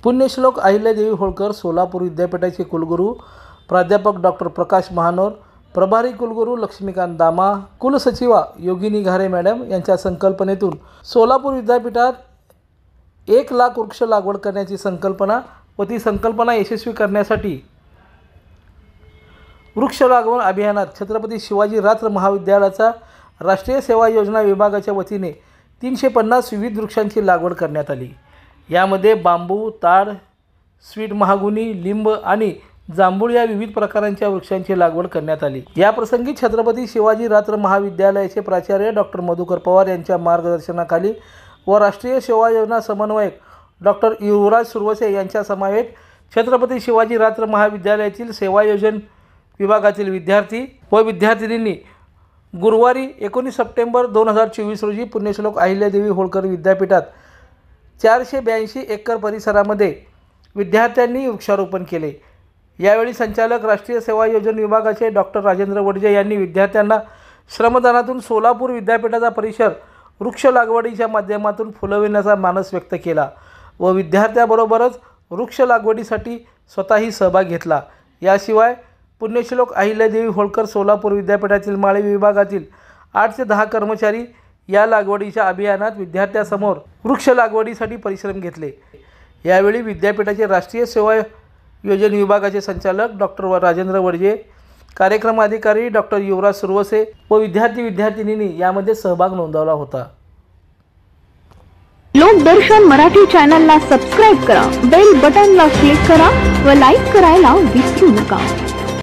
पुण्यश्लोक अहिल्यादेवी होळकर सोलापूर विद्यापीठाचे कुलगुरू प्राध्यापक डॉक्टर प्रकाश महानोर, प्रभारी कुलगुरू लक्ष्मीकांत दामा, कुलसचिवा योगिनी घारे मॅडम यांच्या संकल्पनेतून सोलापूर विद्यापीठात 1,00,000 वृक्ष लागवड करण्याची संकल्पना व ती संकल्पना यशस्वी करण्यासाठी वृक्ष लागवड अभियानात छत्रपती शिवाजी रात्र महाविद्यालयाचा राष्ट्रीय सेवा योजना विभागाच्या वतीने 350 विविध वृक्षांची लागवड करण्यात आली। यामध्ये बांबू, ताड, स्वीट महागुनी, लिंब आणि जांभूळ या विविध प्रकारांच्या वृक्षांची लागवड करण्यात आली। या प्रसंगी छत्रपती शिवाजी रात्र महाविद्यालयाचे प्राचार्य डॉक्टर मधुकर पवार यांच्या मार्गदर्शनाखाली व राष्ट्रीय सेवा योजना समन्वयक डॉक्टर युवराज सुरवसे यांच्या समवेत छत्रपती शिवाजी रात्र महाविद्यालयातील सेवा योजना विभागातील विद्यार्थी व विद्यार्थिनींनी गुरुवारी 19 सप्टेंबर 2024 रोजी पुण्यश्लोक अहिल्यादेवी होळकर विद्यापीठात 482 एकर परिसरामध्ये विद्यार्थ्यांनी वृक्षारोपण केले। यावेळी संचालक राष्ट्रीय सेवा योजना विभागाचे डॉक्टर राजेंद्र वडजे यांनी विद्यार्थ्यांना श्रमदानातून सोलापूर विद्यापीठाचा परिसर वृक्ष लागवडीच्या माध्यमातून फुलविण्याचा मानस व्यक्त केला व विद्यार्थ्यांबरोबरच वृक्ष लागवडीसाठी स्वतःही सहभाग घेतला। याशिवाय पुण्यश्लोक अहिल्यादेवी होळकर सोलापूर विद्यापीठातील माळी विभागातील 8 ते 10 कर्मचारी या लागवडीच्या अभियानात विद्यार्थ्यांसमोर वृक्ष लागवडीसाठी परिश्रम घेतले। यावेळी विद्यापीठाचे राष्ट्रीय सेवा योजना विभागाचे संचालक डॉक्टर राजेंद्र वडजे, कार्यक्रम अधिकारी डॉक्टर युवराज सुरवसे व विद्यार्थिनींनी यामध्ये सहभाग नोंदवला होता। लोकदर्शन मराठी चॅनलला सबस्क्राइब करा, बेल बटनला क्लिक करा व लाईक करायला विसरू नका।